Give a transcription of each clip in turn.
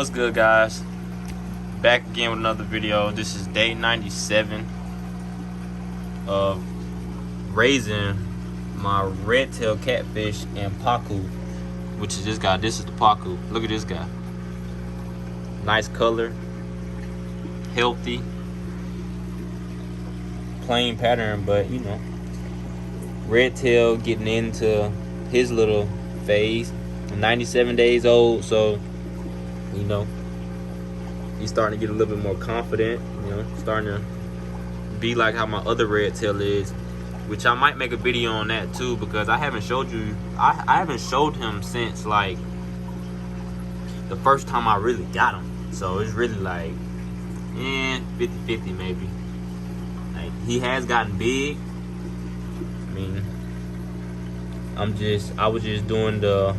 What's good, guys? Back again with another video. This is day 97 of raising my red-tailed catfish and pacu, which is this guy. This is the pacu. Look at this guy. Nice color, healthy, plain pattern, but you know, red tail getting into his little phase. 97 days old, so you know, he's starting to get a little bit more confident, you know, starting to be like how my other red tail is, which I might make a video on that too, because I haven't showed you, I haven't showed him since like the first time I really got him. So it's really like 50-50 maybe. Like, he has gotten big. I mean, I was just doing the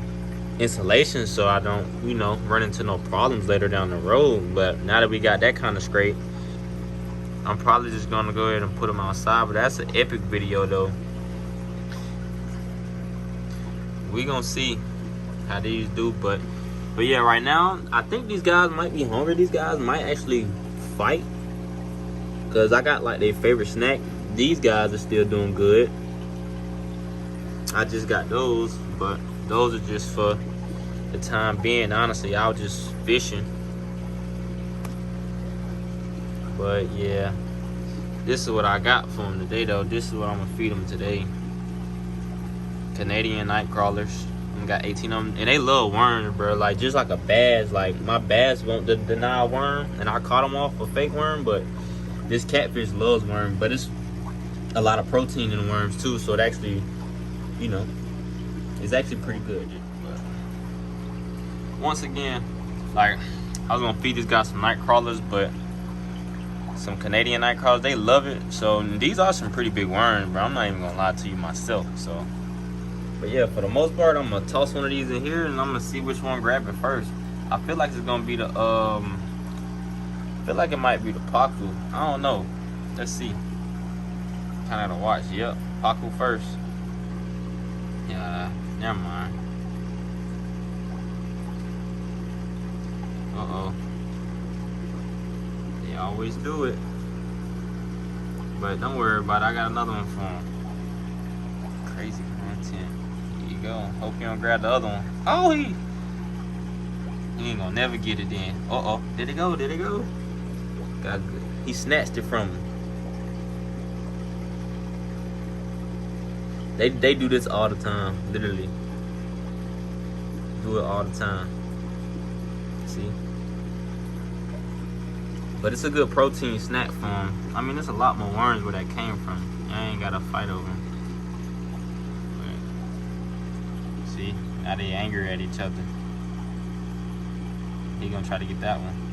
insulation so I don't, you know, run into no problems later down the road. But now that we got that kind of straight, I'm probably just gonna go ahead and put them outside. But that's an epic video though. We gonna see how these do, but yeah, right now I think these guys might be hungry. These guys might actually fight, because I got like their favorite snack. These guys are still doing good. I just got those, but those are just for the time being. Honestly, I was just fishing. But yeah, this is what I got for them today though. This is what I'm gonna feed them today. Canadian night crawlers. I got 18 of them, and they love worms, bro. Like, just like a bass. Like, my bass won't deny a worm, and I caught them off a fake worm, but this catfish loves worms. But it's a lot of protein in worms too, so it actually, you know, it's actually pretty good. But once again, like, I was gonna feed these guys some night crawlers, but some Canadian night crawlers, they love it. So these are some pretty big worms, bro. I'm not even gonna lie to you myself. So, but yeah, for the most part, I'm gonna toss one of these in here, and I'm gonna see which one grab it first. I feel like it's gonna be the I feel like it might be the pacu. I don't know. Let's see. Kind of gotta watch. Yep, pacu first. Yeah, never mind. Uh-oh. They always do it. But don't worry about it. I got another one for him. Crazy content. Here you go. Hope you don't grab the other one. Oh, he ain't gonna never get it then. Uh-oh. Did it go? Did it go? Got good. He snatched it from me. They do this all the time, literally. Do it all the time. See? But it's a good protein snack for them. I mean, there's a lot more worms where that came from. I ain't gotta fight over them. But, see? Now they angry at each other. He gonna try to get that one.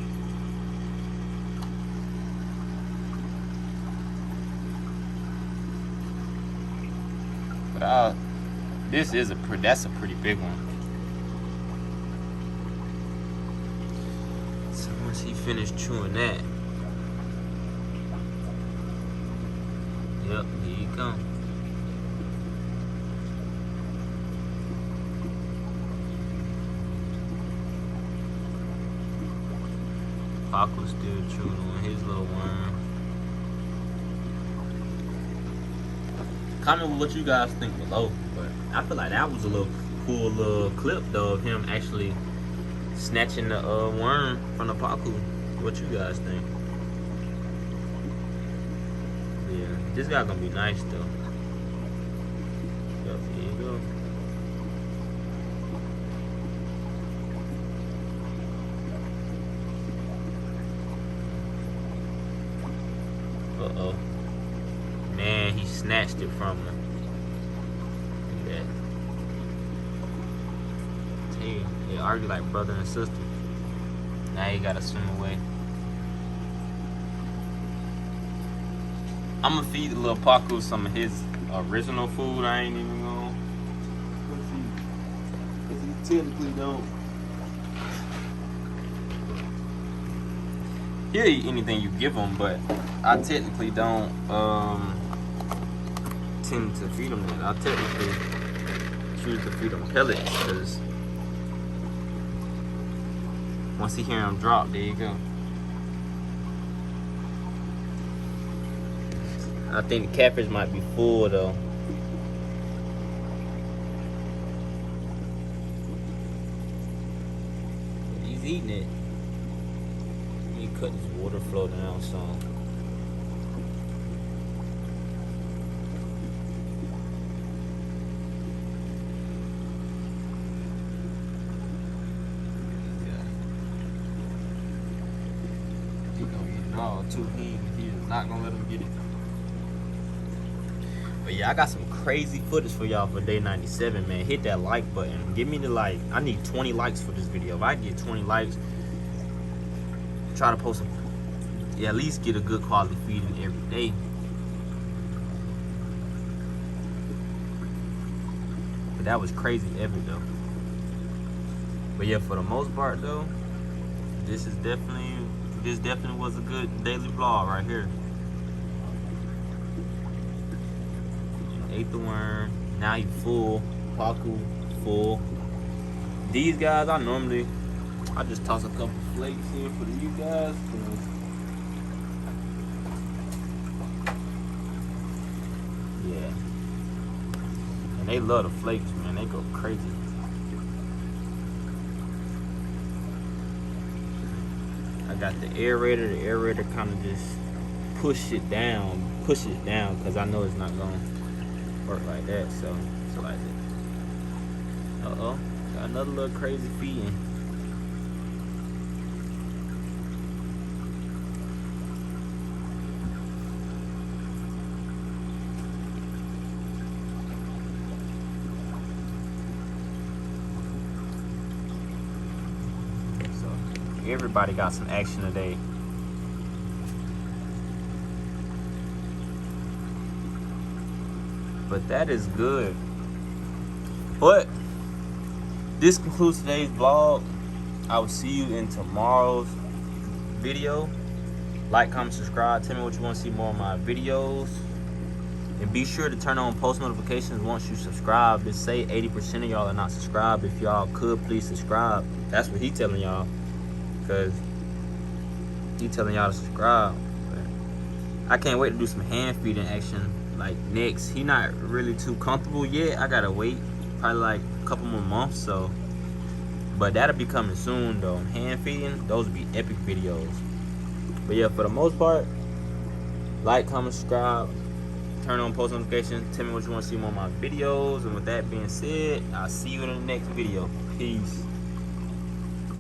This is that's a pretty big one. So once he finished chewing that, yep, here you go. Pacu's still chewing on his little worm. Comment what you guys think below. But I feel like that was a little cool little clip though, of him actually snatching the worm from the pacu. What you guys think? Yeah, this guy gonna be nice though. Yep, here you go. Uh-oh. Man, he snatched it from him. Look at that. Tell you, they argue like brother and sister. Now you gotta swim away. I'm gonna feed the little pacu some of his original food. I ain't even gonna. Because he technically don't. He'll eat anything you give him, but I technically don't tend to feed them that. I technically choose to feed them pellets, because Once he hear him drop, there you go. I think the catfish might be full though. He's eating it. He cut his water flow down some. He gonna eat it all too. He is not gonna let him get it. But yeah, I got some crazy footage for y'all for day 97, man. Hit that like button. Give me the like. I need 20 likes for this video. If I get 20 likes, try to post at least get a good quality feeding every day. But that was crazy epic though. But yeah, for the most part though, this definitely was a good daily vlog right here. Ate the worm. Now he full. Pacu full. These guys, I just toss a couple flakes here for you guys. Yeah. And they love the flakes, man. They go crazy. I got the aerator. The aerator kind of just push it down because I know it's not going to work like that, so it's like that. Uh-oh, got another little crazy feeding. So everybody got some action today. But that is good. But this concludes today's vlog. I will see you in tomorrow's video. Like, comment, subscribe. Tell me what you want to see more of my videos. And be sure to turn on post notifications once you subscribe. Just say 80% of y'all are not subscribed. If y'all could, please subscribe. That's what he telling y'all. Because he telling y'all to subscribe. But I can't wait to do some hand feeding action. Like next, he not really too comfortable yet. I gotta wait probably like a couple more months, so but that'll be coming soon though. Hand feeding, those will be epic videos. But yeah, for the most part, like, comment, subscribe, turn on post notifications, tell me what you want to see more of my videos. And with that being said, I'll see you in the next video. Peace.